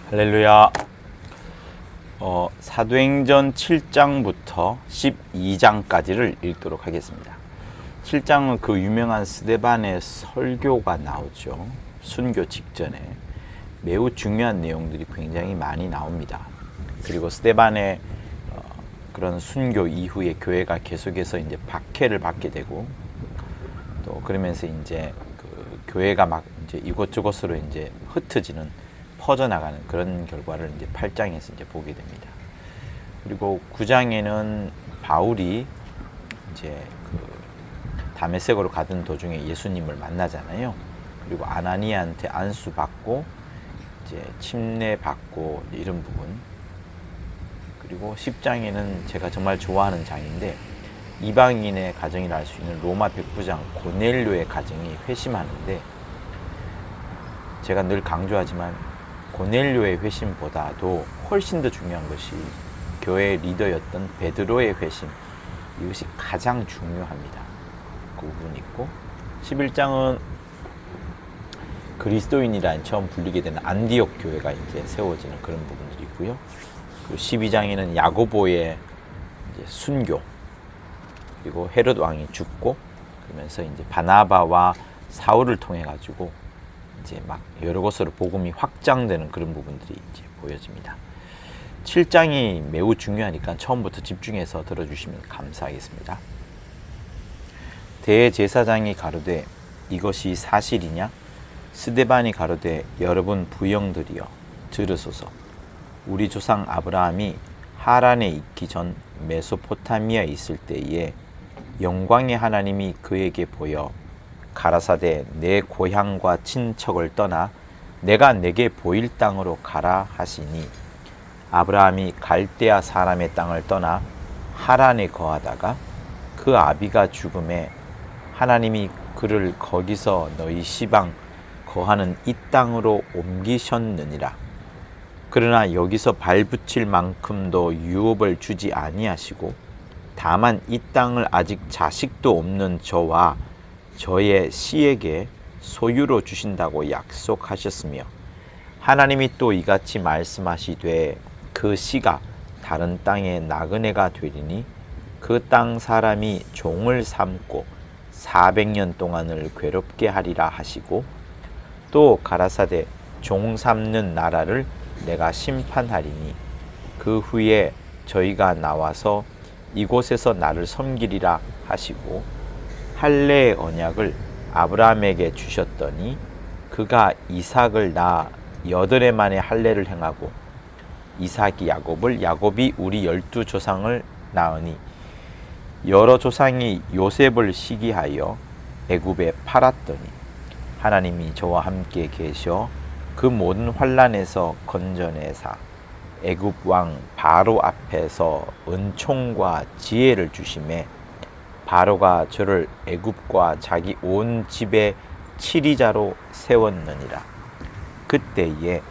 할렐루야. 사도행전 7장부터 12장까지를 읽도록 하겠습니다. 7장은 그 유명한 스데반의 설교가 나오죠. 순교 직전에 매우 중요한 내용들이 굉장히 많이 나옵니다. 그리고 스데반의 그런 순교 이후에 교회가 계속해서 이제 박해를 받게 되고, 또 그러면서 이제 그 교회가 막 이제 이곳저곳으로 이제 흩어지는, 퍼져나가는 그런 결과를 이제 8장에서 이제 보게 됩니다. 그리고 9장에는 바울이 이제 그 다메섹으로 가던 도중에 예수님을 만나잖아요. 그리고 아나니아한테 안수받고 이제 침례받고 이런 부분. 그리고 10장에는 제가 정말 좋아하는 장인데, 이방인의 가정이라 할 수 있는 로마 백부장 고넬료의 가정이 회심하는데, 제가 늘 강조하지만 고넬료의 회심보다도 훨씬 더 중요한 것이 교회의 리더였던 베드로의 회심, 이것이 가장 중요합니다. 그 부분이 있고, 11장은 그리스도인이란 처음 불리게 되는 안디옥 교회가 이제 세워지는 그런 부분들이 있고요. 그리고 12장에는 야고보의 이제 순교, 그리고 헤롯 왕이 죽고, 그러면서 이제 바나바와 사울을 통해 가지고 이제 막 여러 곳으로 복음이 확장되는 그런 부분들이 이제 보여집니다. 7장이 매우 중요하니까 처음부터 집중해서 들어주시면 감사하겠습니다. 대제사장이 가로되 이것이 사실이냐? 스데반이 가로되 여러분 부형들이여 들으소서. 우리 조상 아브라함이 하란에 있기 전 메소포타미아에 있을 때에 영광의 하나님이 그에게 보여 가라사대 내 고향과 친척을 떠나 내가 내게 보일 땅으로 가라 하시니, 아브라함이 갈대아 사람의 땅을 떠나 하란에 거하다가 그 아비가 죽음에 하나님이 그를 거기서 너희 시방 거하는 이 땅으로 옮기셨느니라. 그러나 여기서 발붙일 만큼도 유업을 주지 아니하시고 다만 이 땅을 아직 자식도 없는 저와 저의 씨에게 소유로 주신다고 약속하셨으며, 하나님이 또 이같이 말씀하시되 그 씨가 다른 땅의 나그네가 되리니 그 땅 사람이 종을 삼고 400년 동안을 괴롭게 하리라 하시고, 또 가라사대 종 삼는 나라를 내가 심판하리니 그 후에 저희가 나와서 이곳에서 나를 섬기리라 하시고, 할례의 언약을 아브라함에게 주셨더니 그가 이삭을 낳아 8해 만에 할례를 행하고, 이삭이 야곱을, 야곱이 우리 12조상을 낳으니 여러 조상이 요셉을 시기하여 애굽에 팔았더니 하나님이 저와 함께 계셔 그 모든 환난에서 건져내사 애굽 왕 바로 앞에서 은총과 지혜를 주심에, 바로가 저를 애굽과 자기 온 집의 치리자로 세웠느니라. 그때에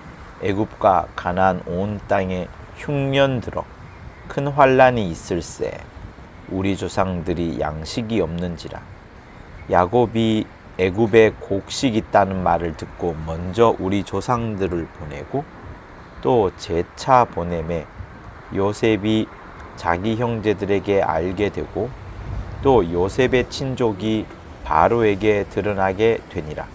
애굽과 가나안 온 땅에 흉년 들어 큰 환난이 있을세. 우리 조상들이 양식이 없는지라. 야곱이 애굽에 곡식 있다는 말을 듣고 먼저 우리 조상들을 보내고, 또 재차 보내매 요셉이 자기 형제들에게 알게 되고, 또 요셉의 친족이 바로에게 드러나게 되니라.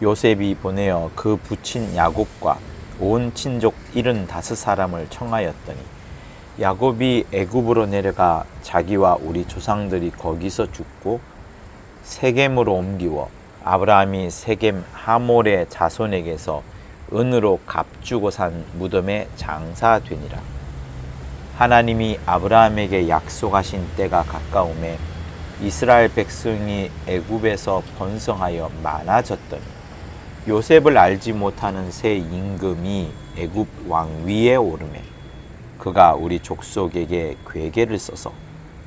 요셉이 보내어 그 부친 야곱과 온 친족 75사람을 청하였더니, 야곱이 애굽으로 내려가 자기와 우리 조상들이 거기서 죽고 세겜으로 옮기워 아브라함이 세겜 하몰의 자손에게서 은으로 값주고 산 무덤에 장사되니라. 하나님이 아브라함에게 약속하신 때가 가까우매 이스라엘 백성이 애굽에서 번성하여 많아졌더니, 요셉을 알지 못하는 새 임금이 애굽 왕 위에 오르매 그가 우리 족속에게 괴계를 써서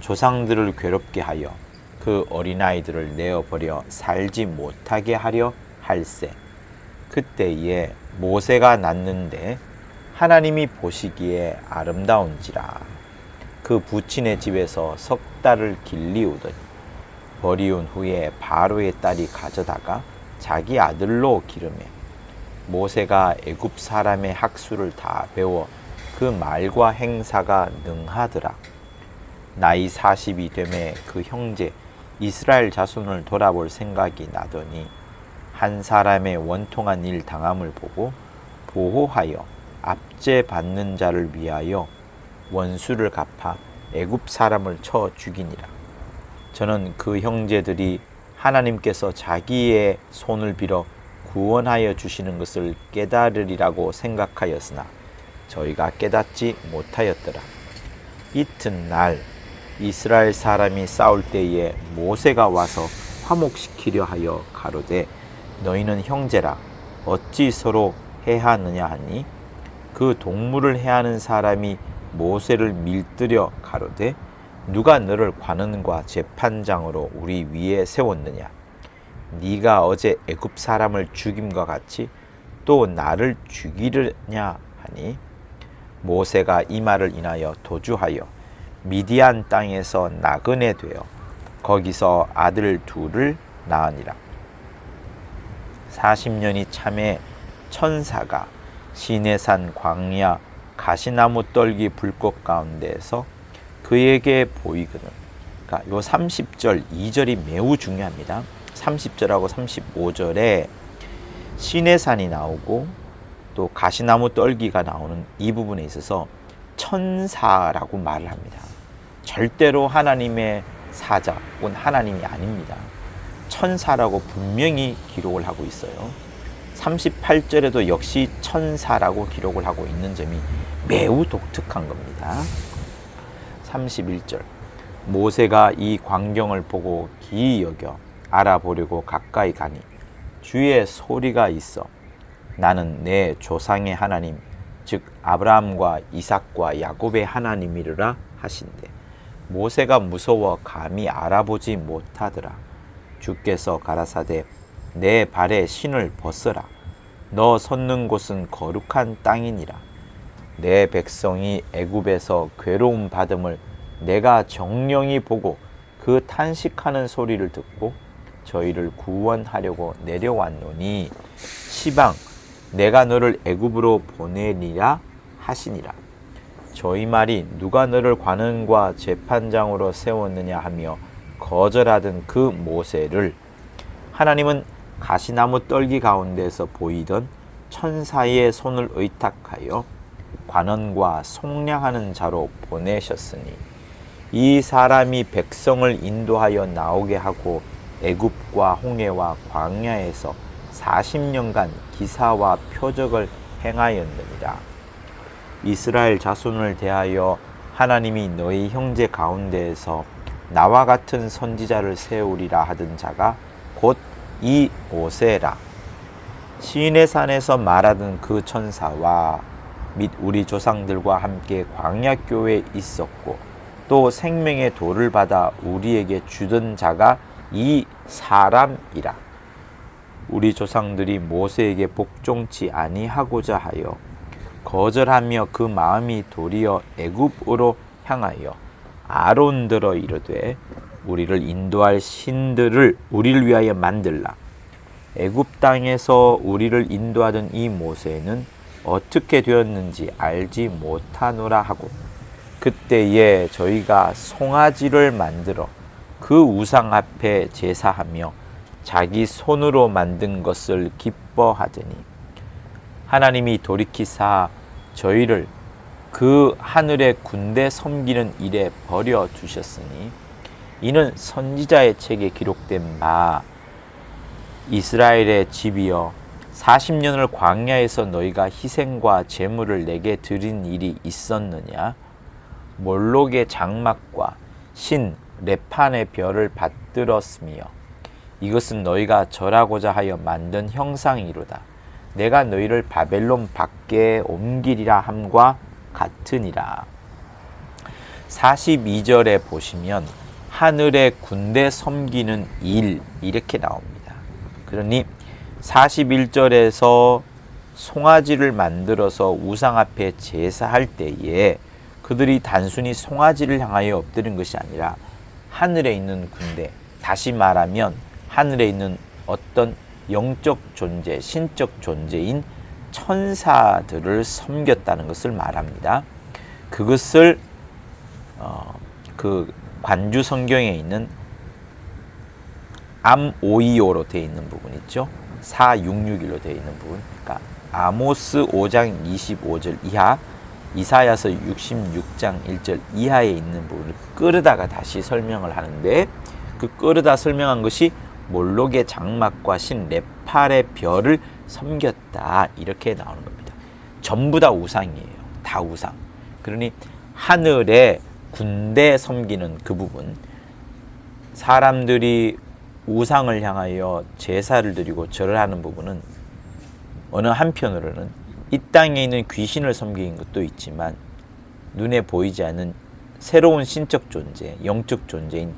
조상들을 괴롭게 하여 그 어린아이들을 내어버려 살지 못하게 하려 할세. 그때에 모세가 낳는데 하나님이 보시기에 아름다운지라. 그 부친의 집에서 석 달을 길리우더니 버리운 후에 바로의 딸이 가져다가 자기 아들로 기르매 모세가 애굽 사람의 학수를 다 배워 그 말과 행사가 능하더라. 나이 40이 되매 그 형제 이스라엘 자손을 돌아볼 생각이 나더니 한 사람의 원통한 일 당함을 보고 보호하여 압제 받는 자를 위하여 원수를 갚아 애굽 사람을 쳐 죽이니라. 저는 그 형제들이 하나님께서 자기의 손을 빌어 구원하여 주시는 것을 깨달으리라고 생각하였으나 저희가 깨닫지 못하였더라. 이튿날 이스라엘 사람이 싸울 때에 모세가 와서 화목시키려 하여 가로되 너희는 형제라 어찌 서로 해하느냐 하니 그 동물을 해하는 사람이 모세를 밀들여 가로되 누가 너를 관원과 재판장으로 우리 위에 세웠느냐 네가 어제 애굽 사람을 죽임과 같이 또 나를 죽이려냐 하니 모세가 이 말을 인하여 도주하여 미디안 땅에서 나그네 되어 거기서 아들 둘을 낳으니라. 40년이 참에 천사가 시내산 광야 가시나무 떨기 불꽃 가운데에서 그에게 보이거든. 그러니까 요 30절 2절이 매우 중요합니다. 30절하고 35절에 시내산이 나오고 또 가시나무 떨기가 나오는 이 부분에 있어서 천사라고 말을 합니다. 절대로 하나님의 사자 혹은 하나님이 아닙니다. 천사라고 분명히 기록을 하고 있어요. 38절에도 역시 천사라고 기록을 하고 있는 점이 매우 독특한 겁니다. 31절 모세가 이 광경을 보고 기이 여겨 알아보려고 가까이 가니 주의 소리가 있어 나는 내 조상의 하나님 즉 아브라함과 이삭과 야곱의 하나님이라 하신대 모세가 무서워 감히 알아보지 못하더라. 주께서 가라사대 내 발에 신을 벗어라. 너 섰는 곳은 거룩한 땅이니라. 내 백성이 애굽에서 괴로움 받음을 내가 정령이 보고 그 탄식하는 소리를 듣고 저희를 구원하려고 내려왔노니 시방 내가 너를 애굽으로 보내리라 하시니라. 저희 말이 누가 너를 관원과 재판장으로 세웠느냐 하며 거절하던 그 모세를 하나님은 가시나무 떨기 가운데서 보이던 천사의 손을 의탁하여 관원과 속량하는 자로 보내셨으니 이 사람이 백성을 인도하여 나오게 하고 애굽과 홍해와 광야에서 40년간 기사와 표적을 행하였느니라. 이스라엘 자손을 대하여 하나님이 너희 형제 가운데에서 나와 같은 선지자를 세우리라 하던 자가 곧 이 모세라. 시인의 산에서 말하던 그 천사와 및 우리 조상들과 함께 광야교에 있었고 또 생명의 돌을 받아 우리에게 주던 자가 이 사람이라. 우리 조상들이 모세에게 복종치 아니하고자 하여 거절하며 그 마음이 도리어 애굽으로 향하여 아론들어 이르되 우리를 인도할 신들을 우리를 위하여 만들라. 애굽 땅에서 우리를 인도하던 이 모세는 어떻게 되었는지 알지 못하노라 하고 그때에 저희가 송아지를 만들어 그 우상 앞에 제사하며 자기 손으로 만든 것을 기뻐하더니 하나님이 돌이키사 저희를 그 하늘의 군대 섬기는 일에 버려 두셨으니 이는 선지자의 책에 기록된 바 이스라엘의 집이여 40년을 광야에서 너희가 희생과 제물을 내게 드린 일이 있었느냐 몰록의 장막과 신 레판의 별을 받들었으며 이것은 너희가 절하고자 하여 만든 형상이로다. 내가 너희를 바벨론 밖에 옮기리라 함과 같으니라. 42절에 보시면 하늘의 군대 섬기는 일 이렇게 나옵니다. 그러니 41절에서 송아지를 만들어서 우상 앞에 제사할 때에 그들이 단순히 송아지를 향하여 엎드린 것이 아니라 하늘에 있는 군대, 다시 말하면 하늘에 있는 어떤 영적 존재, 신적 존재인 천사들을 섬겼다는 것을 말합니다. 그것을 그 관주 성경에 있는 암525로 되어 있는 부분 있죠. 4661로 되어 있는 부분. 그러니까 아모스 5장 25절 이하, 이사야서 66장 1절 이하에 있는 부분을 끌어다가 다시 설명을 하는데, 그 끌어다 설명한 것이 몰록의 장막과 신 레팔의 별을 섬겼다, 이렇게 나오는 겁니다. 전부 다 우상이에요. 다 우상. 그러니 하늘의 군대 섬기는 그 부분, 사람들이 우상을 향하여 제사를 드리고 절을 하는 부분은 어느 한편으로는 이 땅에 있는 귀신을 섬기는 것도 있지만, 눈에 보이지 않는 새로운 신적 존재, 영적 존재인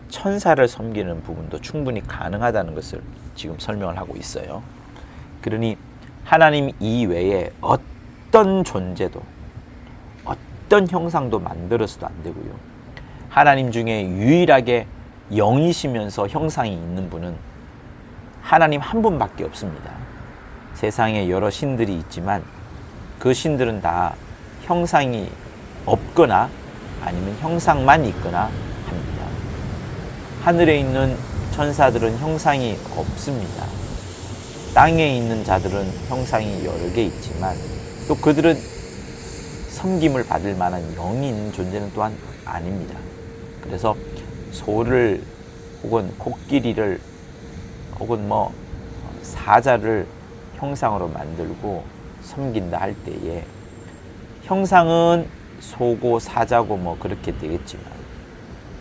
천사를 섬기는 부분도 충분히 가능하다는 것을 지금 설명을 하고 있어요. 그러니 하나님 이외에 어떤 존재도, 어떤 형상도 만들어서도 안 되고요. 하나님 중에 유일하게 영이시면서 형상이 있는 분은 하나님 한 분밖에 없습니다. 세상에 여러 신들이 있지만 그 신들은 다 형상이 없거나 아니면 형상만 있거나 합니다. 하늘에 있는 천사들은 형상이 없습니다. 땅에 있는 자들은 형상이 여러 개 있지만 또 그들은 섬김을 받을 만한 영이 있는 존재는 또한 아닙니다. 그래서 소를 혹은 코끼리를 혹은 사자를 형상으로 만들고 섬긴다 할 때에, 형상은 소고 사자고 그렇게 되겠지만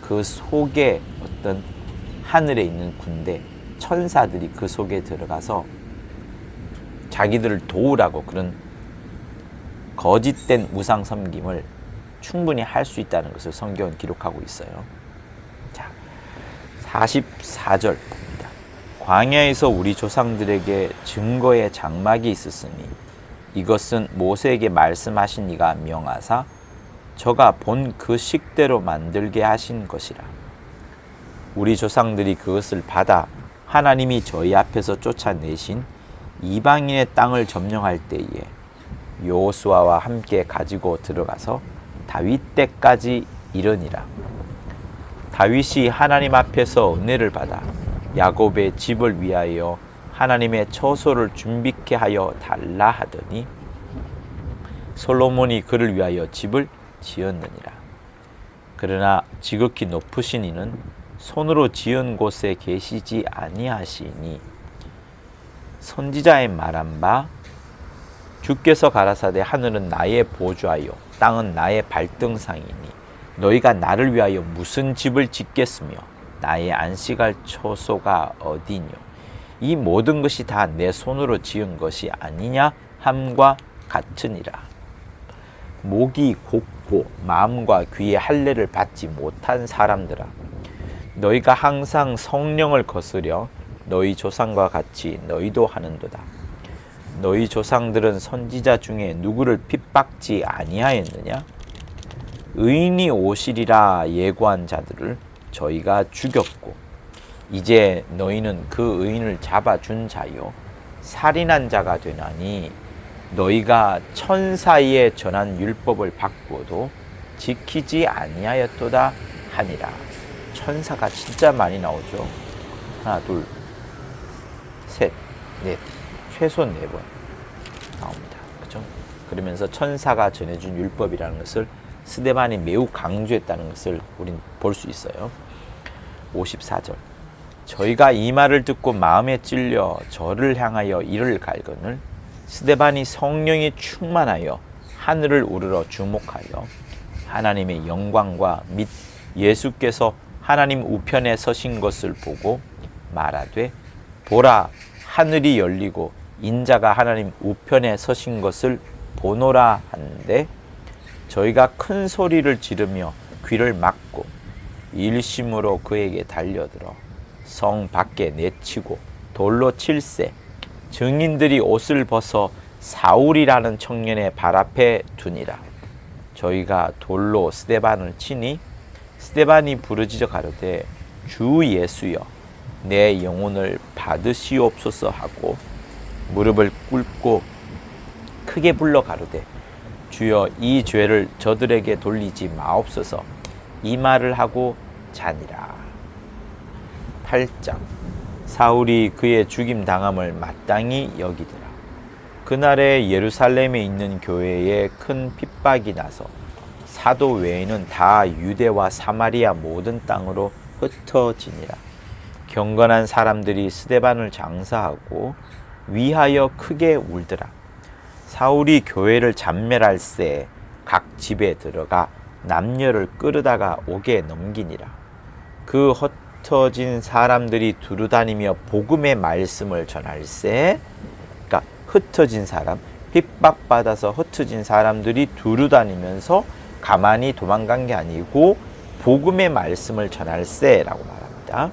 그 속에 어떤 하늘에 있는 군대, 천사들이 그 속에 들어가서 자기들을 도우라고 그런 거짓된 우상 섬김을 충분히 할 수 있다는 것을 성경은 기록하고 있어요. 자, 44절 봅니다. 광야에서 우리 조상들에게 증거의 장막이 있었으니 이것은 모세에게 말씀하신 이가 명하사 저가 본 그 식대로 만들게 하신 것이라. 우리 조상들이 그것을 받아 하나님이 저희 앞에서 쫓아내신 이방인의 땅을 점령할 때에 여호수아와 함께 가지고 들어가서 다윗 때까지 이르니라. 다윗이 하나님 앞에서 은혜를 받아 야곱의 집을 위하여 하나님의 처소를 준비케 하여 달라 하더니 솔로몬이 그를 위하여 집을 지었느니라. 그러나 지극히 높으신 이는 손으로 지은 곳에 계시지 아니하시니 선지자의 말한 바 주께서 가라사대 하늘은 나의 보좌요 땅은 나의 발등상이니 너희가 나를 위하여 무슨 집을 짓겠으며 나의 안식할 처소가 어디뇨. 이 모든 것이 다 내 손으로 지은 것이 아니냐 함과 같으니라. 목이 곱고 마음과 귀의 할례를 받지 못한 사람들아, 너희가 항상 성령을 거스려 너희 조상과 같이 너희도 하는도다. 너희 조상들은 선지자 중에 누구를 핍박지 아니하였느냐? 의인이 오시리라 예고한 자들을 저희가 죽였고 이제 너희는 그 의인을 잡아준 자요 살인한 자가 되나니 너희가 천사에 전한 율법을 바꾸어도 지키지 아니하였도다 하니라. 천사가 진짜 많이 나오죠. 하나, 둘, 셋, 넷, 최소 4번 나옵니다. 그렇죠? 그러면서 천사가 전해준 율법이라는 것을 스데반이 매우 강조했다는 것을 우린 볼 수 있어요. 54절. 저희가 이 말을 듣고 마음에 찔려 저를 향하여 이를 갈거늘 스데반이 성령이 충만하여 하늘을 우러러 주목하여 하나님의 영광과 및 예수께서 하나님 우편에 서신 것을 보고 말하되 보라 하늘이 열리고 인자가 하나님 우편에 서신 것을 보노라 하는데 저희가 큰 소리를 지르며 귀를 막고 일심으로 그에게 달려들어 성 밖에 내치고 돌로 칠세 증인들이 옷을 벗어 사울이라는 청년의 발 앞에 두니라. 저희가 돌로 스데반을 치니 스데반이 부르짖어 가로되 주 예수여 내 영혼을 받으시옵소서 하고 무릎을 꿇고 크게 불러 가로되 주여 이 죄를 저들에게 돌리지 마옵소서. 이 말을 하고 자니라. 8장. 사울이 그의 죽임 당함을 마땅히 여기더라. 그날에 예루살렘에 있는 교회에 큰 핍박이 나서 사도 외에는 다 유대와 사마리아 모든 땅으로 흩어지니라. 경건한 사람들이 스데반을 장사하고 위하여 크게 울더라. 사울이 교회를 잔멸할새 각 집에 들어가 남녀를 끌어다가 옥에 넘기니라. 그 흩어진 사람들이 두루다니며 복음의 말씀을 전할새, 그러니까 흩어진 사람, 핍박받아서 흩어진 사람들이 두루다니면서 가만히 도망간 게 아니고 복음의 말씀을 전할새라고 말합니다.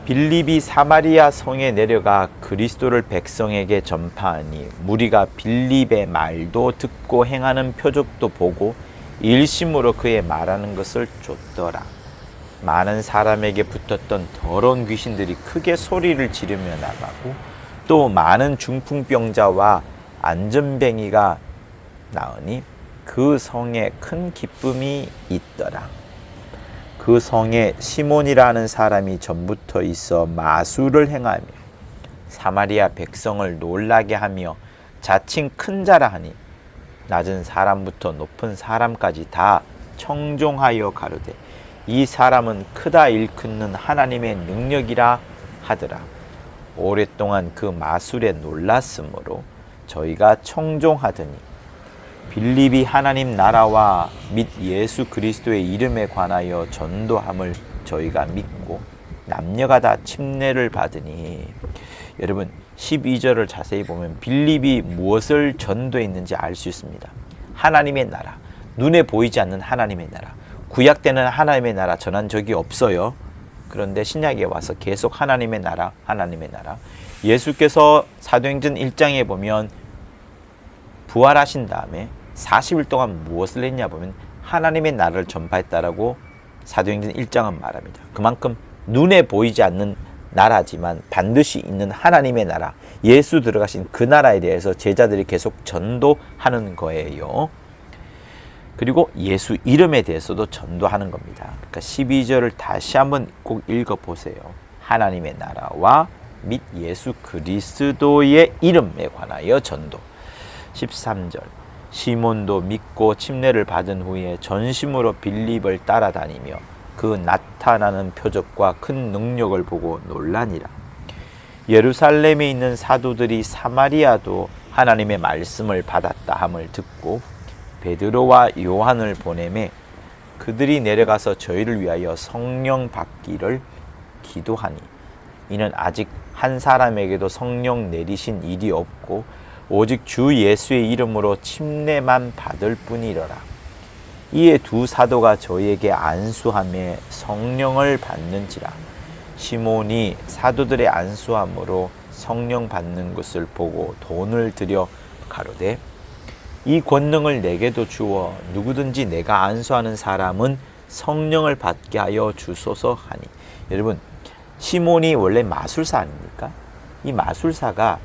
빌립이 사마리아 성에 내려가 그리스도를 백성에게 전파하니 무리가 빌립의 말도 듣고 행하는 표적도 보고 일심으로 그의 말하는 것을 좇더라. 많은 사람에게 붙었던 더러운 귀신들이 크게 소리를 지르며 나가고 또 많은 중풍병자와 안전뱅이가 나으니 그 성에 큰 기쁨이 있더라. 그 성에 시몬이라는 사람이 전부터 있어 마술을 행하며 사마리아 백성을 놀라게 하며 자칭 큰 자라 하니 낮은 사람부터 높은 사람까지 다 청종하여 가로되 이 사람은 크다 일컫는 하나님의 능력이라 하더라. 오랫동안 그 마술에 놀랐으므로 저희가 청종하더니 빌립이 하나님 나라와 및 예수 그리스도의 이름에 관하여 전도함을 저희가 믿고 남녀가 다 침례를 받으니, 여러분 12절을 자세히 보면 빌립이 무엇을 전도했는지 알 수 있습니다. 하나님의 나라, 눈에 보이지 않는 하나님의 나라, 구약 때는 하나님의 나라 전한 적이 없어요. 그런데 신약에 와서 계속 하나님의 나라, 하나님의 나라. 예수께서 사도행전 1장에 보면 부활하신 다음에 40일 동안 무엇을 했냐 보면 하나님의 나라를 전파했다라고 사도행전 1장은 말합니다. 그만큼 눈에 보이지 않는 나라지만 반드시 있는 하나님의 나라, 예수 들어가신 그 나라에 대해서 제자들이 계속 전도하는 거예요. 그리고 예수 이름에 대해서도 전도하는 겁니다. 그러니까 12절을 다시 한번 꼭 읽어보세요. 하나님의 나라와 및 예수 그리스도의 이름에 관하여 전도. 13절. 시몬도 믿고 침례를 받은 후에 전심으로 빌립을 따라다니며 그 나타나는 표적과 큰 능력을 보고 놀라니라. 예루살렘에 있는 사도들이 사마리아도 하나님의 말씀을 받았다 함을 듣고 베드로와 요한을 보내매 그들이 내려가서 저희를 위하여 성령 받기를 기도하니 이는 아직 한 사람에게도 성령 내리신 일이 없고 오직 주 예수의 이름으로 침례만 받을 뿐이러라. 이에 두 사도가 저희에게 안수하며 성령을 받는지라. 시몬이 사도들의 안수함으로 성령 받는 것을 보고 돈을 들여 가로되 이 권능을 내게도 주어 누구든지 내가 안수하는 사람은 성령을 받게 하여 주소서 하니. 여러분, 시몬이 원래 마술사 아닙니까? 이 마술사가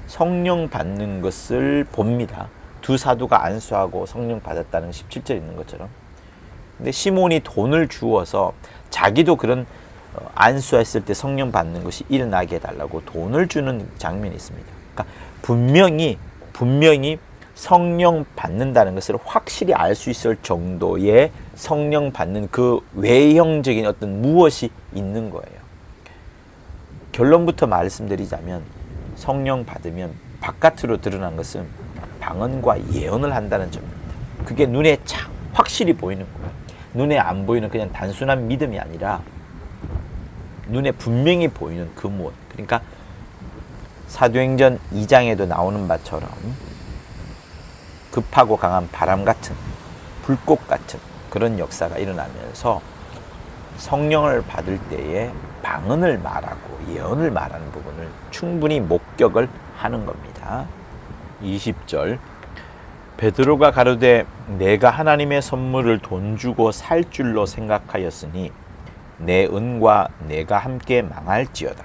성령 받는 것을 봅니다. 두 사도가 안수하고 성령 받았다는 17절 있는 것처럼. 근데 시몬이 돈을 주어서 자기도 그런 안수했을 때 성령 받는 것이 일어나게 해달라고 돈을 주는 장면이 있습니다. 그러니까 분명히 성령 받는다는 것을 확실히 알 수 있을 정도의 성령 받는 그 외형적인 어떤 무엇이 있는 거예요. 결론부터 말씀드리자면 성령 받으면 바깥으로 드러난 것은 방언과 예언을 한다는 점입니다. 그게 눈에 확실히 보이는 거예요. 눈에 안 보이는 그냥 단순한 믿음이 아니라 눈에 분명히 보이는 그 무엇. 그러니까 사도행전 2장에도 나오는 바처럼 급하고 강한 바람 같은, 불꽃 같은 그런 역사가 일어나면서 성령을 받을 때에 방언을 말하고 예언을 말하는 부분을 충분히 목격을 하는 겁니다. 20절. 베드로가 가로되 내가 하나님의 선물을 돈 주고 살 줄로 생각하였으니 내 은과 내가 함께 망할지어다.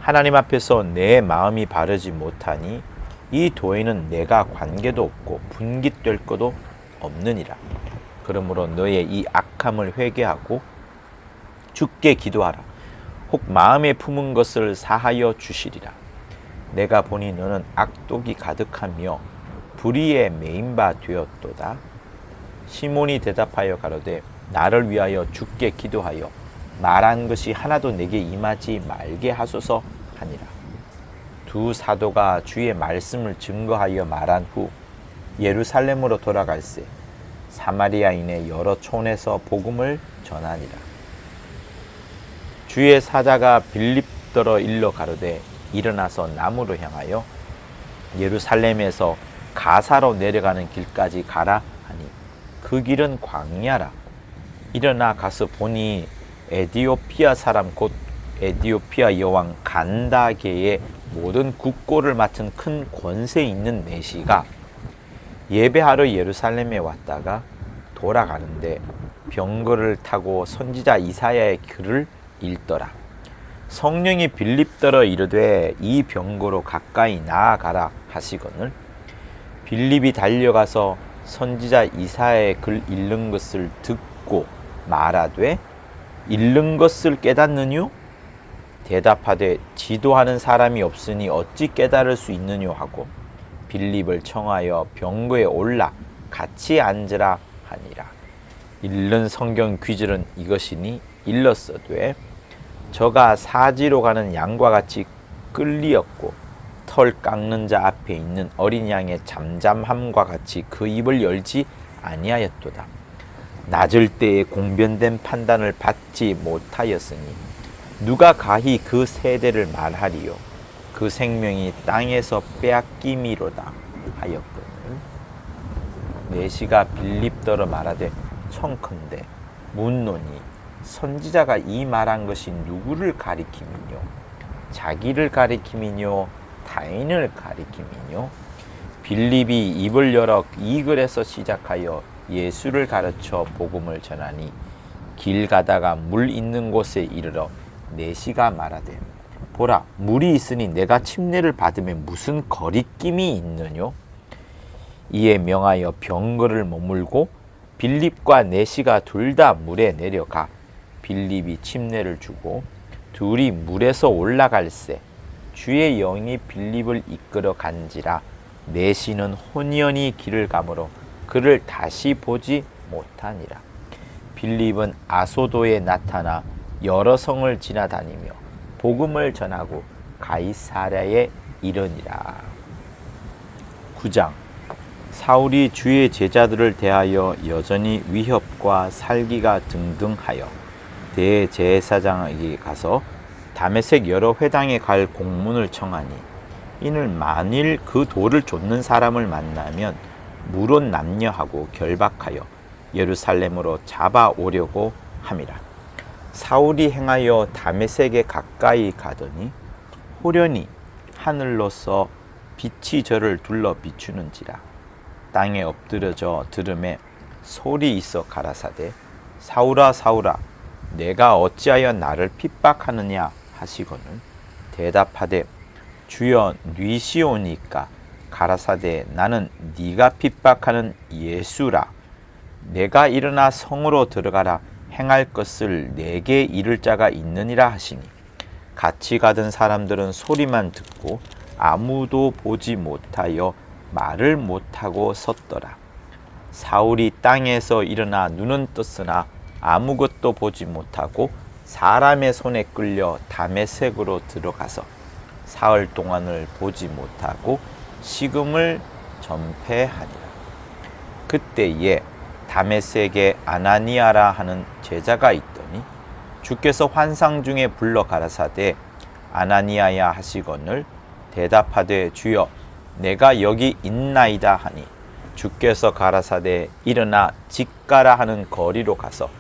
하나님 앞에서 내 마음이 바르지 못하니 이 도에는 내가 관계도 없고 분깃될 것도 없느니라. 그러므로 너의 이 악함을 회개하고 주께 기도하라. 혹 마음에 품은 것을 사하여 주시리라. 내가 보니 너는 악독이 가득하며 불의에 매인 바 되었도다. 시몬이 대답하여 가로되 나를 위하여 주께 기도하여 말한 것이 하나도 내게 임하지 말게 하소서 하니라. 두 사도가 주의 말씀을 증거하여 말한 후 예루살렘으로 돌아갈새 사마리아인의 여러 촌에서 복음을 전하니라. 주의 사자가 빌립더러 일러 가로되 일어나서 남으로 향하여 예루살렘에서 가사로 내려가는 길까지 가라 하니 그 길은 광야라. 일어나 가서 보니 에디오피아 사람 곧 에디오피아 여왕 간다게의 모든 국고를 맡은 큰 권세 있는 내시가 예배하러 예루살렘에 왔다가 돌아가는데 병거를 타고 선지자 이사야의 글을 읽더라. 성령이 빌립더러 이르되 이 병거로 가까이 나아가라 하시거늘 빌립이 달려가서 선지자 이사야의 글 읽는 것을 듣고 말하되 읽는 것을 깨닫느뇨? 대답하되 지도하는 사람이 없으니 어찌 깨달을 수 있느뇨 하고 빌립을 청하여 병거에 올라 같이 앉으라 하니라. 읽는 성경 귀절은 이것이니 일렀어되 저가 사지로 가는 양과 같이 끌리었고 털 깎는 자 앞에 있는 어린 양의 잠잠함과 같이 그 입을 열지 아니하였도다. 낮을 때에 공변된 판단을 받지 못하였으니 누가 가히 그 세대를 말하리요. 그 생명이 땅에서 빼앗김이로다 하였거늘 내시가 빌립더러 말하되 청컨대 묻노니 선지자가 이 말한 것이 누구를 가리킴이뇨? 자기를 가리킴이뇨? 타인을 가리킴이뇨? 빌립이 입을 열어 이 글에서 시작하여 예수를 가르쳐 복음을 전하니 길 가다가 물 있는 곳에 이르러 내시가 말하되 보라 물이 있으니 내가 침례를 받으면 무슨 거리낌이 있느뇨? 이에 명하여 병거를 머물고 빌립과 내시가 둘 다 물에 내려가 빌립이 침례를 주고 둘이 물에서 올라갈새 주의 영이 빌립을 이끌어 간지라 내시는 혼연히 길을 가므로 그를 다시 보지 못하니라. 빌립은 아소도에 나타나 여러 성을 지나다니며 복음을 전하고 가이사랴에 이르니라. 9장 사울이 주의 제자들을 대하여 여전히 위협과 살기가 등등하여 대제사장에게 가서 다메섹 여러 회당에 갈 공문을 청하니 이는 만일 그 돌을 좇는 사람을 만나면 물론 남녀하고 결박하여 예루살렘으로 잡아오려고 함이라. 사울이 행하여 다메섹에 가까이 가더니 호련히 하늘로서 빛이 저를 둘러 비추는지라. 땅에 엎드려져 들음에 소리 있어 가라사대 사울아 사울아 내가 어찌하여 나를 핍박하느냐 하시거늘 대답하되 주여 뉘시오니까 가라사대 나는 네가 핍박하는 예수라. 내가 일어나 성으로 들어가라 행할 것을 내게 이를 자가 있느니라 하시니 같이 가던 사람들은 소리만 듣고 아무도 보지 못하여 말을 못하고 섰더라. 사울이 땅에서 일어나 눈은 떴으나 아무것도 보지 못하고 사람의 손에 끌려 다메섹으로 들어가서 사흘 동안을 보지 못하고 식음을 전폐하니라. 그때에 다메섹에 아나니아라 하는 제자가 있더니 주께서 환상 중에 불러 가라사대 아나니아야 하시거늘 대답하되 주여 내가 여기 있나이다 하니 주께서 가라사대 일어나 직가라 하는 거리로 가서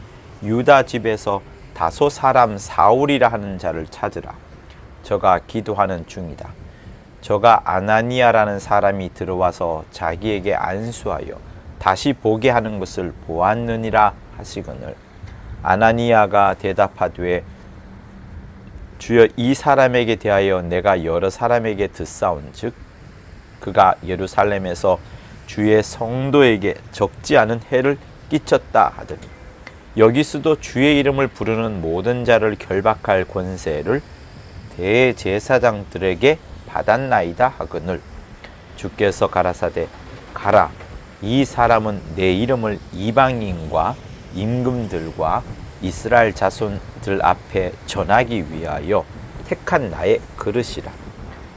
유다 집에서 다소 사람 사울이라 하는 자를 찾으라. 저가 기도하는 중이다. 저가 아나니아라는 사람이 들어와서 자기에게 안수하여 다시 보게 하는 것을 보았느니라 하시거늘 아나니아가 대답하되 주여 이 사람에게 대하여 내가 여러 사람에게 듣사온즉 그가 예루살렘에서 주의 성도에게 적지 않은 해를 끼쳤다 하더니 여기서도 주의 이름을 부르는 모든 자를 결박할 권세를 대제사장들에게 받았나이다 하거늘 주께서 가라사대 가라 이 사람은 내 이름을 이방인과 임금들과 이스라엘 자손들 앞에 전하기 위하여 택한 나의 그릇이라.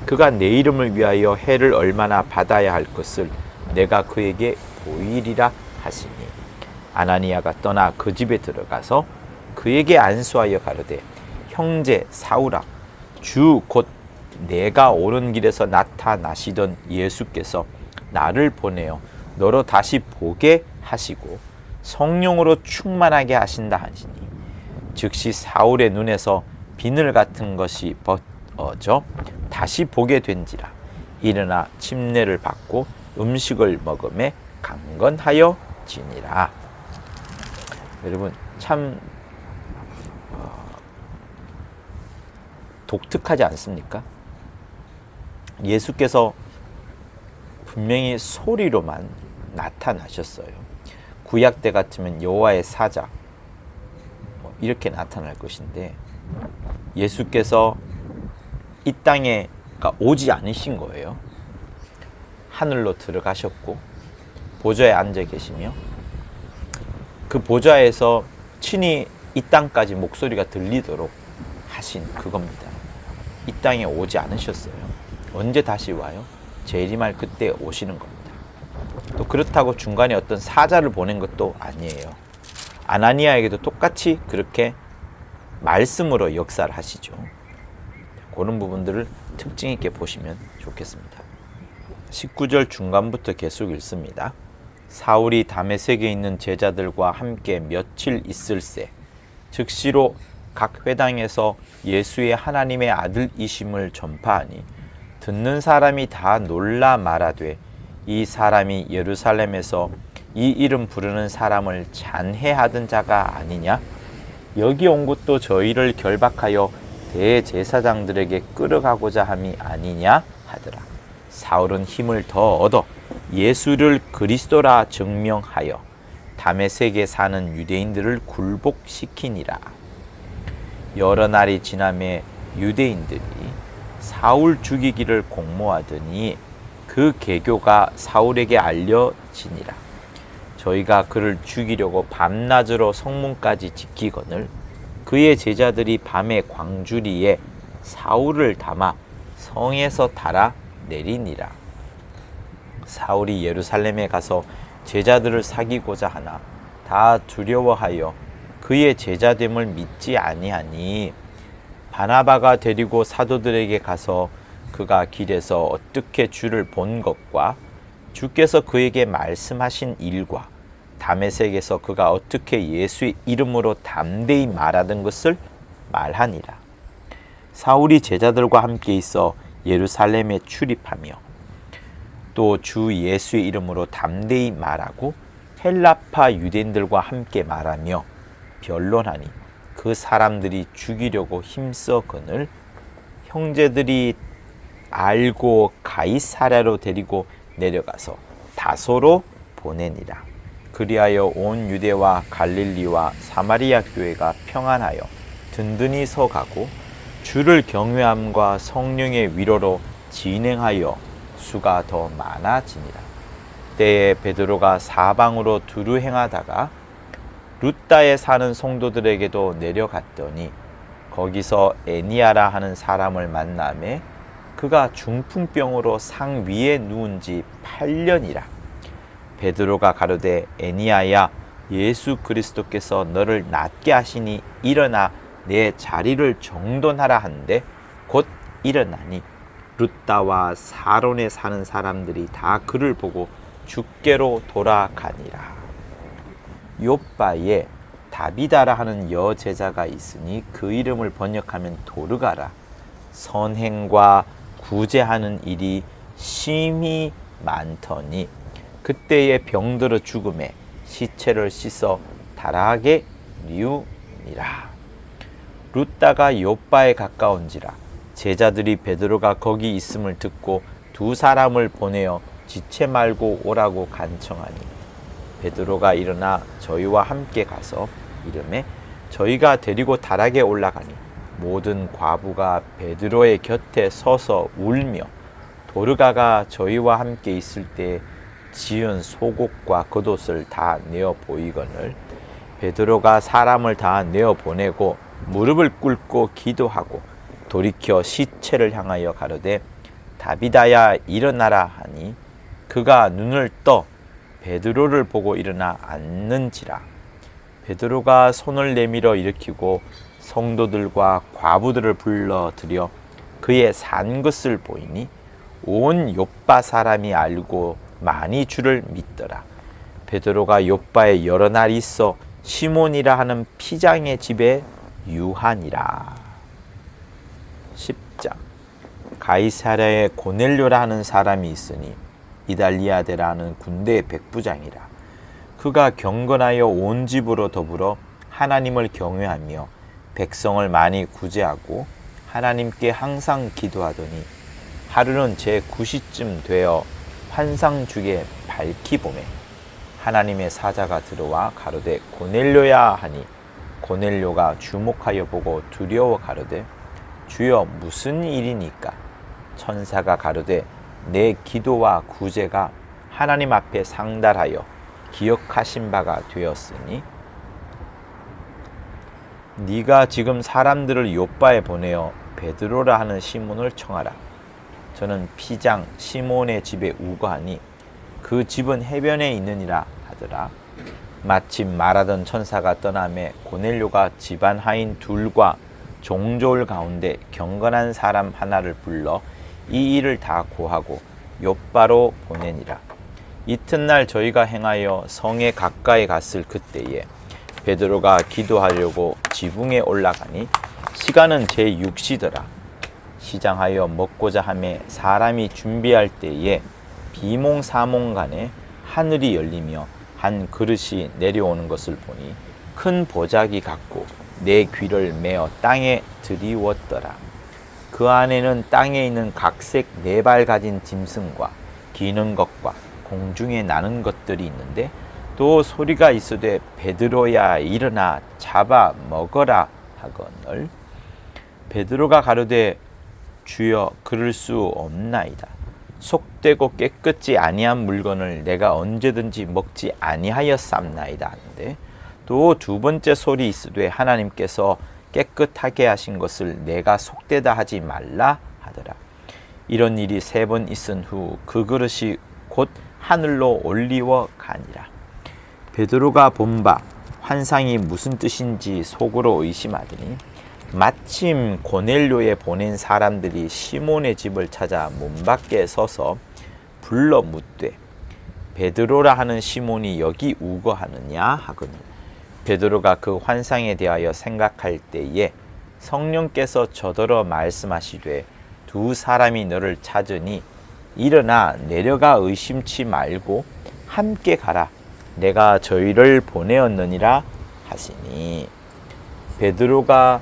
그가 내 이름을 위하여 해를 얼마나 받아야 할 것을 내가 그에게 보이리라 하시니 아나니아가 떠나 그 집에 들어가서 그에게 안수하여 가로되 형제 사울아 주 곧 내가 오는 길에서 나타나시던 예수께서 나를 보내어 너로 다시 보게 하시고 성령으로 충만하게 하신다 하시니 즉시 사울의 눈에서 비늘 같은 것이 벗어져 다시 보게 된지라. 일어나 침례를 받고 음식을 먹음에 강건하여 지니라. 여러분 참 독특하지 않습니까? 예수께서 분명히 소리로만 나타나셨어요. 구약 때 같으면 여호와의 사자 이렇게 나타날 것인데 예수께서 이 땅에 오지 않으신 거예요. 하늘로 들어가셨고 보좌에 앉아 계시며 그 보좌에서 친히 이 땅까지 목소리가 들리도록 하신 그겁니다. 이 땅에 오지 않으셨어요. 언제 다시 와요? 재림할 그때 오시는 겁니다. 또 그렇다고 중간에 어떤 사자를 보낸 것도 아니에요. 아나니아에게도 똑같이 그렇게 말씀으로 역사를 하시죠. 그런 부분들을 특징 있게 보시면 좋겠습니다. 19절 중간부터 계속 읽습니다. 사울이 다메섹에 있는 제자들과 함께 며칠 있을새 즉시로 각 회당에서 예수의 하나님의 아들이심을 전파하니 듣는 사람이 다 놀라 말하되 이 사람이 예루살렘에서 이 이름 부르는 사람을 잔해하던 자가 아니냐? 여기 온 것도 저희를 결박하여 대제사장들에게 끌어가고자 함이 아니냐 하더라. 사울은 힘을 더 얻어 예수를 그리스도라 증명하여 다메섹에 사는 유대인들을 굴복시키니라. 여러 날이 지나매 유대인들이 사울 죽이기를 공모하더니 그 계교가 사울에게 알려지니라. 저희가 그를 죽이려고 밤낮으로 성문까지 지키거늘 그의 제자들이 밤에 광주리에 사울을 담아 성에서 달아 내리니라. 사울이 예루살렘에 가서 제자들을 사귀고자 하나 다 두려워하여 그의 제자됨을 믿지 아니하니 바나바가 데리고 사도들에게 가서 그가 길에서 어떻게 주를 본 것과 주께서 그에게 말씀하신 일과 다메섹에서 그가 어떻게 예수의 이름으로 담대히 말하던 것을 말하니라. 사울이 제자들과 함께 있어 예루살렘에 출입하며 또 주 예수의 이름으로 담대히 말하고 헬라파 유대인들과 함께 말하며 변론하니 그 사람들이 죽이려고 힘써거늘 형제들이 알고 가이사랴로 데리고 내려가서 다소로 보내니라. 그리하여 온 유대와 갈릴리와 사마리아 교회가 평안하여 든든히 서가고 주를 경외함과 성령의 위로로 진행하여 수가 더 많아지니라. 때에 베드로가 사방으로 두루 행하다가 룻다에 사는 성도들에게도 내려갔더니 거기서 에니아라 하는 사람을 만나매 그가 중풍병으로 상 위에 누운 지 8년이라. 베드로가 가로되 에니아야 예수 그리스도께서 너를 낫게 하시니 일어나 내 자리를 정돈하라 한데 곧 일어나니 룻다와 사론에 사는 사람들이 다 그를 보고 주께로 돌아가니라. 요빠에 다비다라 하는 여제자가 있으니 그 이름을 번역하면 도르가라. 선행과 구제하는 일이 심히 많더니 그때에 병들어 죽음에 시체를 씻어 다라하게 뉘우니라. 룻다가 욥바에 가까운지라. 제자들이 베드로가 거기 있음을 듣고 두 사람을 보내어 지체 말고 오라고 간청하니 베드로가 일어나 저희와 함께 가서 이르매 저희가 데리고 다락에 올라가니 모든 과부가 베드로의 곁에 서서 울며 도르가가 저희와 함께 있을 때 지은 속옷과 겉옷을 다 내어 보이거늘 베드로가 사람을 다 내어 보내고 무릎을 꿇고 기도하고 돌이켜 시체를 향하여 가로되 다비다야 일어나라 하니 그가 눈을 떠 베드로를 보고 일어나 앉는지라. 베드로가 손을 내밀어 일으키고 성도들과 과부들을 불러들여 그의 산 것을 보이니 온 욥바 사람이 알고 많이 주를 믿더라. 베드로가 욥바에 여러 날 있어 시몬이라 하는 피장의 집에 유하니라. 10장. 가이사랴에 고넬료라 하는 사람이 있으니 이달리아데라는 군대의 백부장이라. 그가 경건하여 온 집으로 더불어 하나님을 경외하며 백성을 많이 구제하고 하나님께 항상 기도하더니 하루는 제9시쯤 되어 환상 중에 밝히 보매 하나님의 사자가 들어와 가로되 고넬료야 하니 고넬료가 주목하여 보고 두려워 가로되 주여 무슨 일이니까? 천사가 가로되 내 기도와 구제가 하나님 앞에 상달하여 기억하신 바가 되었으니 네가 지금 사람들을 욥바에 보내어 베드로라 하는 시몬을 청하라. 저는 피장 시몬의 집에 우거하니 그 집은 해변에 있느니라 하더라. 마침 말하던 천사가 떠나매 고넬료가 집안 하인 둘과 종졸 가운데 경건한 사람 하나를 불러 이 일을 다 고하고 욥바로 보내니라. 이튿날 저희가 행하여 성에 가까이 갔을 그때에 베드로가 기도하려고 지붕에 올라가니 시간은 제6시더라. 시장하여 먹고자 하매 사람이 준비할 때에 비몽사몽간에 하늘이 열리며 한 그릇이 내려오는 것을 보니 큰 보자기 같고 내 귀를 메어 땅에 들이웠더라. 그 안에는 땅에 있는 각색 4발 가진 짐승과 기는 것과 공중에 나는 것들이 있는데 또 소리가 있으되 베드로야 일어나 잡아 먹어라 하거늘 베드로가 가로되 주여 그럴 수 없나이다. 속되고 깨끗지 아니한 물건을 내가 언제든지 먹지 아니하였삼나이다 하는데 또 두 번째 소리 있으되 하나님께서 깨끗하게 하신 것을 내가 속되다 하지 말라 하더라. 이런 일이 3번 있은 후 그 그릇이 곧 하늘로 올리워 가니라. 베드로가 본 바 환상이 무슨 뜻인지 속으로 의심하더니 마침 고넬료에 보낸 사람들이 시몬의 집을 찾아 문 밖에 서서 불러 묻되 베드로라 하는 시몬이 여기 우거하느냐 하거늘 베드로가 그 환상에 대하여 생각할 때에 성령께서 저더러 말씀하시되 두 사람이 너를 찾으니 일어나 내려가 의심치 말고 함께 가라. 내가 저희를 보내었느니라 하시니 베드로가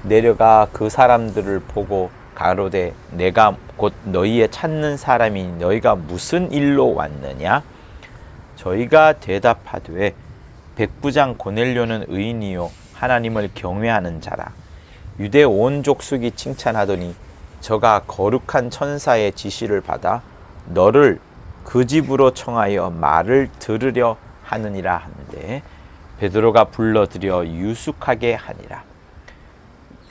내려가 그 사람들을 보고 가로되 내가 곧 너희의 찾는 사람이 너희가 무슨 일로 왔느냐? 저희가 대답하되 백부장 고넬료는 의인이요 하나님을 경외하는 자라. 유대 온 족속이 칭찬하더니 저가 거룩한 천사의 지시를 받아 너를 그 집으로 청하여 말을 들으려 하느니라 하는데 베드로가 불러들여 유숙하게 하니라.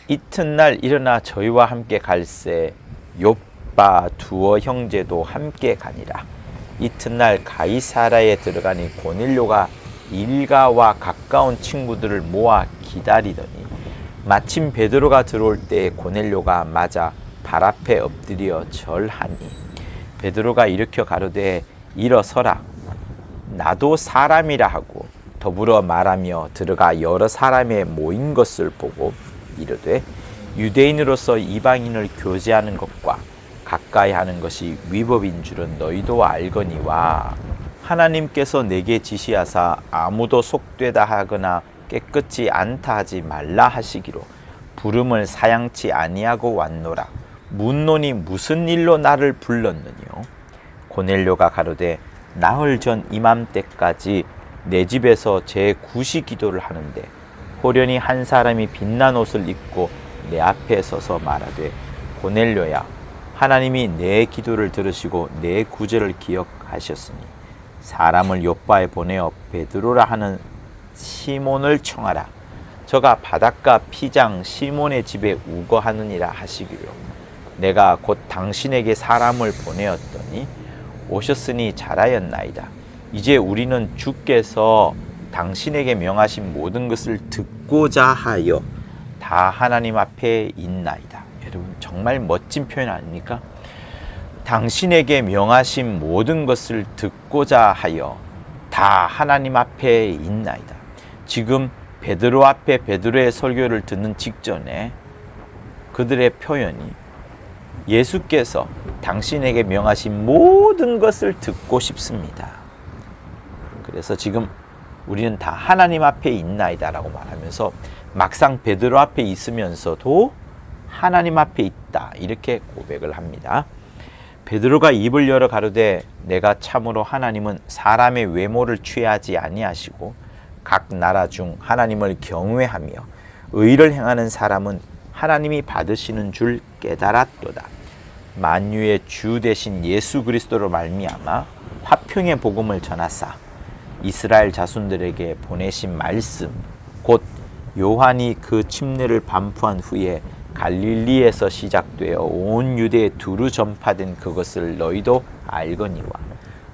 이튿날 일어나 저희와 함께 갈새 욥바 두어 형제도 함께 가니라. 이튿날 가이사랴에 들어가니 고넬료가 일가와 가까운 친구들을 모아 기다리더니 마침 베드로가 들어올 때 고넬료가 맞아 발 앞에 엎드려 절하니 베드로가 일으켜 가로되 일어서라. 나도 사람이라 하고 더불어 말하며 들어가 여러 사람의 모인 것을 보고 이르되 유대인으로서 이방인을 교제하는 것과 가까이 하는 것이 위법인 줄은 너희도 알거니와 하나님께서 내게 지시하사 아무도 속되다 하거나 깨끗지 않다 하지 말라 하시기로 부름을 사양치 아니하고 왔노라. 묻노니 무슨 일로 나를 불렀느뇨? 고넬료가 가로되 나흘 전 이맘때까지 내 집에서 제 구시 기도를 하는데 호련히 한 사람이 빛난 옷을 입고 내 앞에 서서 말하되 고넬료야, 하나님이 내 기도를 들으시고 내 구제를 기억하셨으니 사람을 요바에 보내어 베드로라 하는 시몬을 청하라. 저가 바닷가 피장 시몬의 집에 우거하느니라 하시기로 내가 곧 당신에게 사람을 보내었더니 오셨으니 잘하였나이다. 이제 우리는 주께서 당신에게 명하신 모든 것을 듣고자 하여 다 하나님 앞에 있나이다. 여러분 정말 멋진 표현 아닙니까? 당신에게 명하신 모든 것을 듣고자 하여 다 하나님 앞에 있나이다. 지금 베드로 앞에 베드로의 설교를 듣는 직전에 그들의 표현이 예수께서 당신에게 명하신 모든 것을 듣고 싶습니다. 그래서 지금 우리는 다 하나님 앞에 있나이다 라고 말하면서 막상 베드로 앞에 있으면서도 하나님 앞에 있다 이렇게 고백을 합니다. 베드로가 입을 열어 가로되 내가 참으로 하나님은 사람의 외모를 취하지 아니하시고 각 나라 중 하나님을 경외하며 의를 행하는 사람은 하나님이 받으시는 줄 깨달았도다. 만유의 주 되신 예수 그리스도로 말미암아 화평의 복음을 전하사 이스라엘 자손들에게 보내신 말씀 곧 요한이 그 침례를 반포한 후에 갈릴리에서 시작되어 온 유대에 두루 전파된 그것을 너희도 알거니와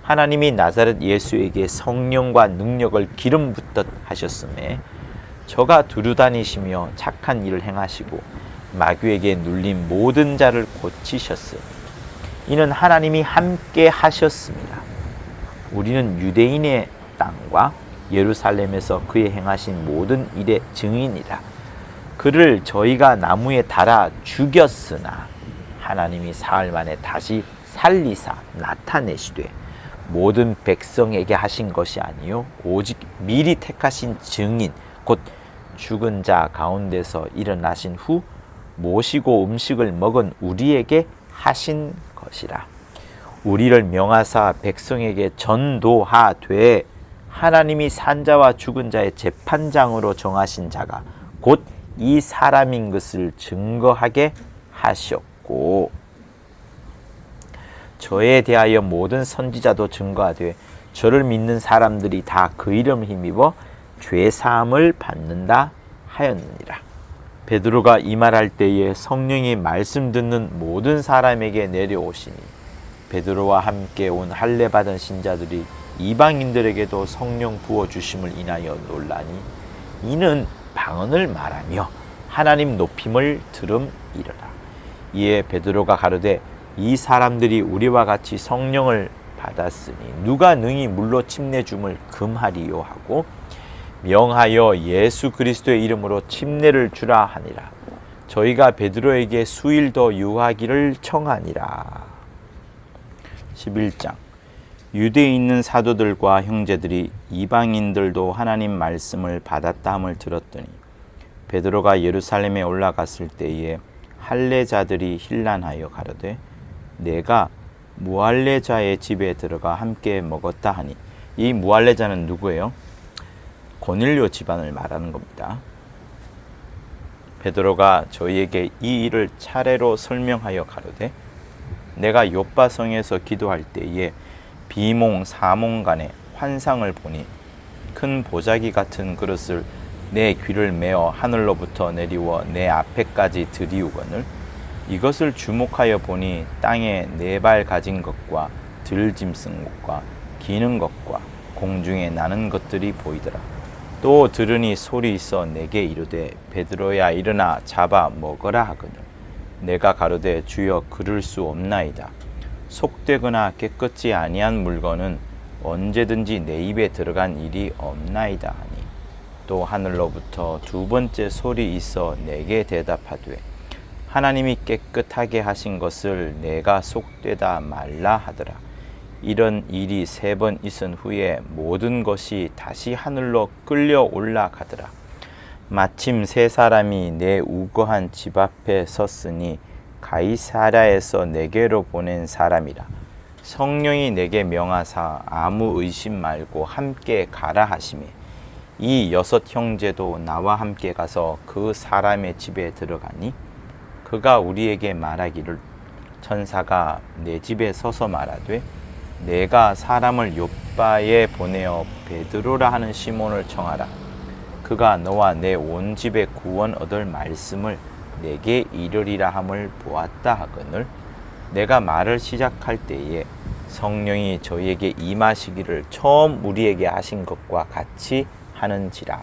하나님이 나사렛 예수에게 성령과 능력을 기름 붓듯 하셨음에 저가 두루 다니시며 착한 일을 행하시고 마귀에게 눌린 모든 자를 고치셨으니 이는 하나님이 함께 하셨습니다. 우리는 유대인의 땅과 예루살렘에서 그의 행하신 모든 일의 증인이라. 그를 저희가 나무에 달아 죽였으나 하나님이 사흘 만에 다시 살리사 나타내시되 모든 백성에게 하신 것이 아니요 오직 미리 택하신 증인 곧 죽은 자 가운데서 일어나신 후 모시고 음식을 먹은 우리에게 하신 것이라. 우리를 명하사 백성에게 전도하되 하나님이 산자와 죽은 자의 재판장으로 정하신 자가 곧 이 사람인 것을 증거하게 하셨고 저에 대하여 모든 선지자도 증거하되 저를 믿는 사람들이 다 그 이름 힘입어 죄사함을 받는다 하였느니라. 베드로가 이 말할 때에 성령이 말씀 듣는 모든 사람에게 내려오시니 베드로와 함께 온 할례 받은 신자들이 이방인들에게도 성령 부어 주심을 인하여 놀라니 이는 방언을 말하며 하나님 높임을 들음이러라. 이에 베드로가 가로되 이 사람들이 우리와 같이 성령을 받았으니 누가 능히 물로 침례 줌을 금하리요 하고 명하여 예수 그리스도의 이름으로 침례를 주라 하니라. 저희가 베드로에게 수일 더 유하기를 청하니라. 11장 유대에 있는 사도들과 형제들이 이방인들도 하나님 말씀을 받았다 함을 들었더니 베드로가 예루살렘에 올라갔을 때에 할례자들이 hir난하여 가로되 내가 무할례자의 집에 들어가 함께 먹었다 하니 이 무할례자는 누구예요? 고넬료 집안을 말하는 겁니다. 베드로가 저희에게 이 일을 차례로 설명하여 가로되 내가 요바성에서 기도할 때에 비몽 사몽간에 환상을 보니 큰 보자기 같은 그릇을 내 귀를 메어 하늘로부터 내리워 내 앞에까지 들이우거늘 이것을 주목하여 보니 땅에 네 발 가진 것과 들짐 쓴 것과 기는 것과 공중에 나는 것들이 보이더라. 또 들으니 소리 있어 내게 이르되 베드로야 일어나 잡아 먹으라 하거늘 내가 가로되 주여 그럴 수 없나이다. 속되거나 깨끗지 아니한 물건은 언제든지 내 입에 들어간 일이 없나이다 하니 또 하늘로부터 두 번째 소리 있어 내게 대답하되 하나님이 깨끗하게 하신 것을 내가 속되다 말라 하더라. 이런 일이 3번 있은 후에 모든 것이 다시 하늘로 끌려 올라가더라. 마침 세 사람이 내 우거한 집 앞에 섰으니 가이사랴에서 내게로 보낸 사람이라. 성령이 내게 명하사 아무 의심 말고 함께 가라 하시매 이 6 형제도 나와 함께 가서 그 사람의 집에 들어가니 그가 우리에게 말하기를 천사가 내 집에 서서 말하되 내가 사람을 욥바에 보내어 베드로라 하는 시몬을 청하라. 그가 너와 내 온 집에 구원 얻을 말씀을 내게 이르리라 함을 보았다 하거늘 내가 말을 시작할 때에 성령이 저희에게 임하시기를 처음 우리에게 하신 것과 같이 하는지라.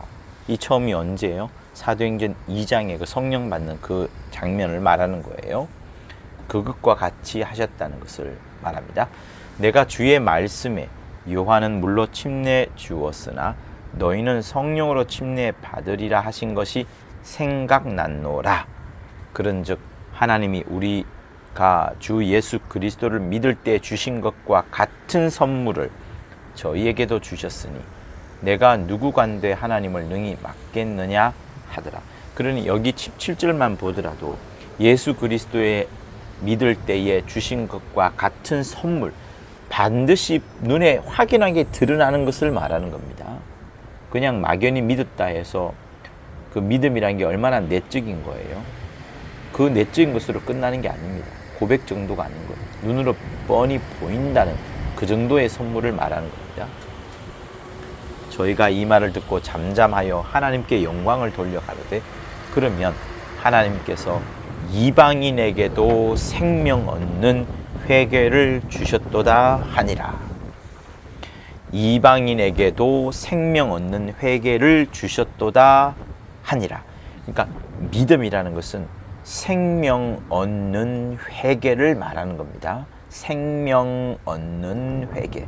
이 처음이 언제예요? 사도행전 2장에 그 성령 받는 그 장면을 말하는 거예요. 그것과 같이 하셨다는 것을 말합니다. 내가 주의 말씀에 요한은 물로 침례 주었으나 너희는 성령으로 침례 받으리라 하신 것이 생각났노라. 그런즉 하나님이 우리가 주 예수 그리스도를 믿을 때 주신 것과 같은 선물을 저희에게도 주셨으니 내가 누구간데 하나님을 능히 맡겠느냐 하더라. 그러니 여기 17절만 보더라도 예수 그리스도의 믿을 때에 주신 것과 같은 선물, 반드시 눈에 확연하게 드러나는 것을 말하는 겁니다. 그냥 막연히 믿었다 해서 그 믿음이란 게 얼마나 내적인 거예요. 그 내적인 것으로 끝나는 게 아닙니다. 고백 정도가 아닌 거예요. 눈으로 뻔히 보인다는 그 정도의 선물을 말하는 겁니다. 저희가 이 말을 듣고 잠잠하여 하나님께 영광을 돌려 가로되 그러면 하나님께서 이방인에게도 생명 얻는 회개를 주셨도다 하니라. 이방인에게도 생명 얻는 회개를 주셨도다 하니라. 그러니까 믿음이라는 것은 생명 얻는 회개를 말하는 겁니다. 생명 얻는 회개.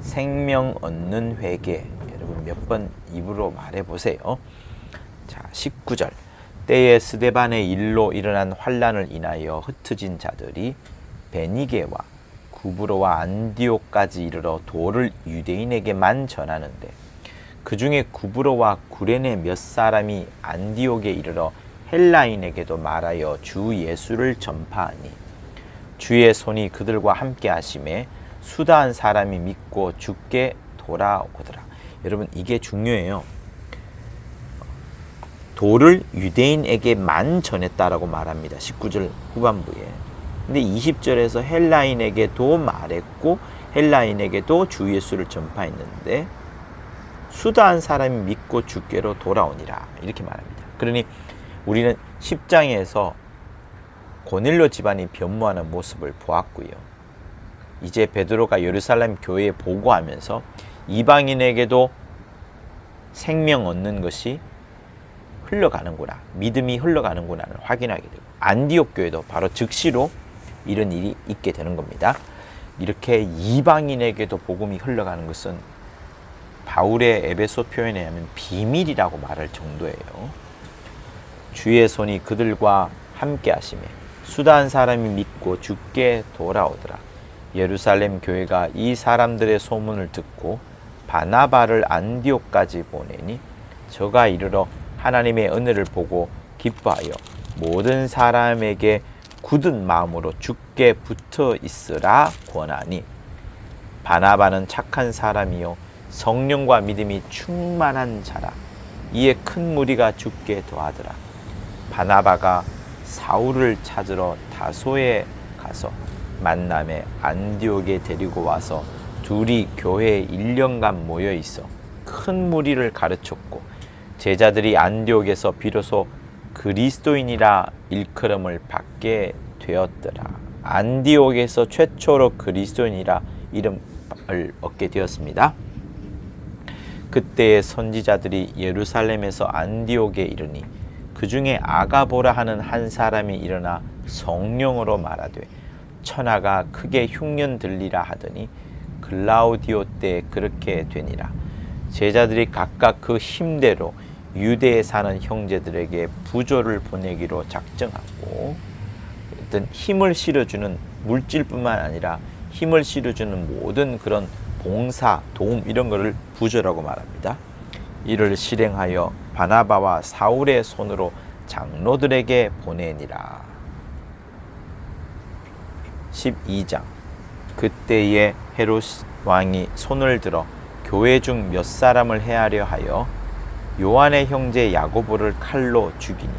생명 얻는 회개. 여러분 몇 번 입으로 말해 보세요. 자, 19절. 때에 스데반의 일로 일어난 환란을 인하여 흩어진 자들이 베니게와 구브로와 안디옥까지 이르러 도를 유대인에게만 전하는데 그 중에 구브로와 구레네 몇 사람이 안디옥에 이르러 헬라인에게도 말하여 주 예수를 전파하니 주의 손이 그들과 함께 하심에 수다한 사람이 믿고 주께 돌아오더라. 여러분 이게 중요해요. 도를 유대인에게만 전했다라고 말합니다. 19절 후반부에. 근데 20절에서 헬라인에게도 말했고 헬라인에게도 주 예수를 전파했는데 수다한 사람이 믿고 주께로 돌아오니라 이렇게 말합니다. 그러니 우리는 10장에서 고넬료 집안이 변모하는 모습을 보았고요. 이제 베드로가 예루살렘 교회에 보고하면서 이방인에게도 생명 얻는 것이 흘러가는구나, 믿음이 흘러가는구나를 확인하게 되고 안디옥 교회도 바로 즉시로 이런 일이 있게 되는 겁니다. 이렇게 이방인에게도 복음이 흘러가는 것은 바울의 에베소 표현에 의하면 비밀이라고 말할 정도예요. 주의 손이 그들과 함께 하심에 수다한 사람이 믿고 주께 돌아오더라. 예루살렘 교회가 이 사람들의 소문을 듣고 바나바를 안디옥까지 보내니 저가 이르러 하나님의 은혜를 보고 기뻐하여 모든 사람에게 굳은 마음으로 주께 붙어 있으라 권하니 바나바는 착한 사람이요 성령과 믿음이 충만한 자라. 이에 큰 무리가 주께 더하더라. 바나바가 사울을 찾으러 다소에 가서 만남에 안디옥에 데리고 와서 둘이 교회에 1년간 모여 있어 큰 무리를 가르쳤고 제자들이 안디옥에서 비로소 그리스도인이라 일컬음을 받게 되었더라. 안디옥에서 최초로 그리스도인이라 이름을 얻게 되었습니다. 그때의 선지자들이 예루살렘에서 안디옥에 이르니 그 중에 아가보라 하는 한 사람이 일어나 성령으로 말하되 천하가 크게 흉년 들리라 하더니 글라우디오 때 그렇게 되니라. 제자들이 각각 그 힘대로 유대에 사는 형제들에게 부조를 보내기로 작정하고 어떤 힘을 실어주는 물질뿐만 아니라 힘을 실어주는 모든 그런 봉사, 도움 이런 것을 부조라고 말합니다. 이를 실행하여 바나바와 사울의 손으로 장로들에게 보내니라. 12장. 그때에 헤롯 왕이 손을 들어 교회 중 몇 사람을 해하려 하여 요한의 형제 야고보를 칼로 죽이니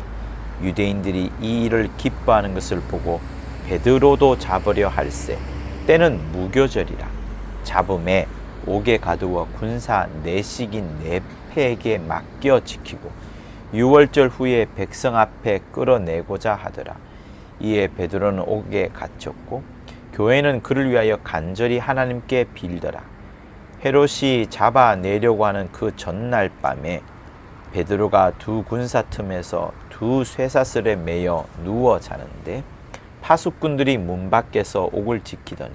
유대인들이 이 일을 기뻐하는 것을 보고 베드로도 잡으려 할세. 때는 무교절이라. 잡음에 옥에 가두어 군사 내식인 네패에게 맡겨 지키고 유월절 후에 백성 앞에 끌어내고자 하더라. 이에 베드로는 옥에 갇혔고 교회는 그를 위하여 간절히 하나님께 빌더라. 헤롯이 잡아내려고 하는 그 전날 밤에 베드로가 두 군사 틈에서 두 쇠사슬에 매여 누워 자는데 파수꾼들이 문 밖에서 옥을 지키더니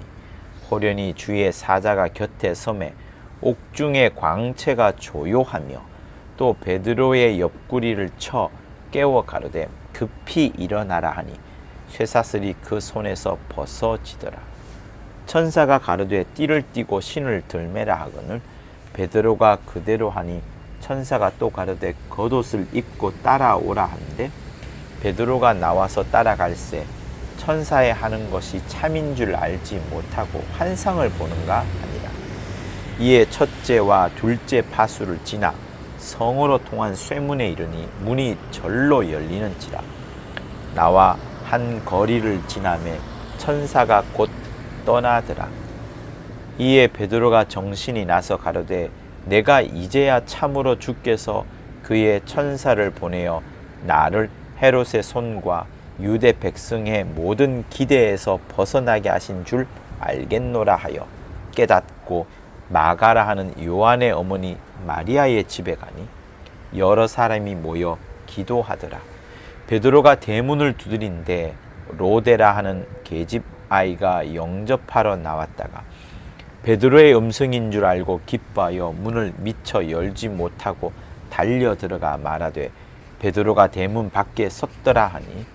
호련히 주의 사자가 곁에 섬에 옥중의 광채가 조요하며 또 베드로의 옆구리를 쳐 깨워 가로되 급히 일어나라 하니 쇠사슬이 그 손에서 벗어지더라. 천사가 가로되 띠를 띠고 신을 들매라 하거늘 베드로가 그대로 하니 천사가 또 가로되 겉옷을 입고 따라오라 하는데 베드로가 나와서 따라갈새 천사의 하는 것이 참인 줄 알지 못하고 환상을 보는가 하니라. 이에 첫째와 둘째 파수를 지나 성으로 통한 쇠문에 이르니 문이 절로 열리는지라. 나와 한 거리를 지나매 천사가 곧 떠나더라. 이에 베드로가 정신이 나서 가로되 내가 이제야 참으로 주께서 그의 천사를 보내어 나를 헤롯의 손과 유대 백성의 모든 기대에서 벗어나게 하신 줄 알겠노라 하여 깨닫고 마가라 하는 요한의 어머니 마리아의 집에 가니 여러 사람이 모여 기도하더라. 베드로가 대문을 두드린데 로데라 하는 계집 아이가 영접하러 나왔다가 베드로의 음성인 줄 알고 기뻐하여 문을 미처 열지 못하고 달려 들어가 말하되 베드로가 대문 밖에 섰더라 하니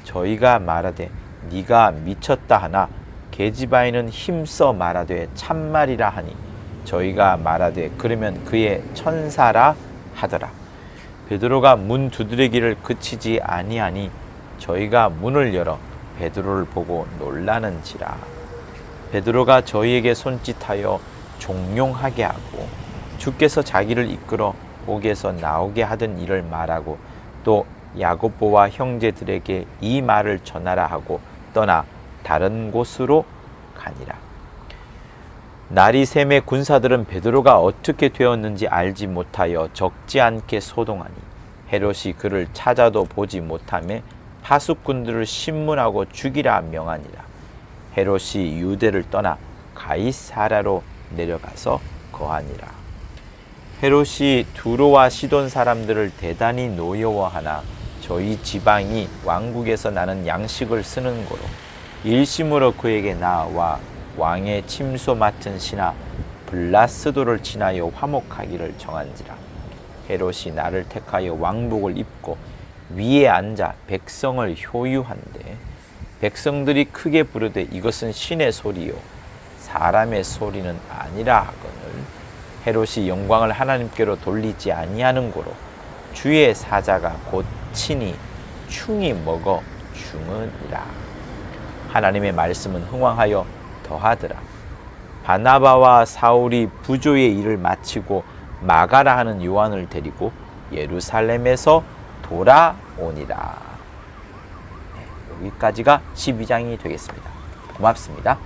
저희가 말하되 네가 미쳤다 하나 계집 아이는 힘써 말하되 참말이라 하니 저희가 말하되 그러면 그의 천사라 하더라. 베드로가 문 두드리기를 그치지 아니하니 저희가 문을 열어 베드로를 보고 놀라는지라. 베드로가 저희에게 손짓하여 종용하게 하고 주께서 자기를 이끌어 옥에서 나오게 하던 일을 말하고 또 야고보와 형제들에게 이 말을 전하라 하고 떠나 다른 곳으로 가니라. 날이 샘의 군사들은 베드로가 어떻게 되었는지 알지 못하여 적지 않게 소동하니 헤롯이 그를 찾아도 보지 못하며 파수꾼들을 신문하고 죽이라 명하니라. 헤롯이 유대를 떠나 가이사라로 내려가서 거하니라. 헤롯이 두로와 시돈 사람들을 대단히 노여워하나 저희 지방이 왕국에서 나는 양식을 쓰는 고로 일심으로 그에게 나와 왕의 침소 맡은 신하 블라스도를 지나여 화목하기를 정한지라. 헤롯이 나를 택하여 왕복을 입고 위에 앉아 백성을 효유한데 백성들이 크게 부르되 이것은 신의 소리요 사람의 소리는 아니라 하거늘 헤롯이 영광을 하나님께로 돌리지 아니하는 고로 주의 사자가 곧 친히 충이 먹어 죽으니라. 하나님의 말씀은 흥왕하여 더하더라. 바나바와 사울이 부조의 일을 마치고 마가라 하는 요한을 데리고 예루살렘에서 돌아오니라. 여기까지가 12장이 되겠습니다. 고맙습니다.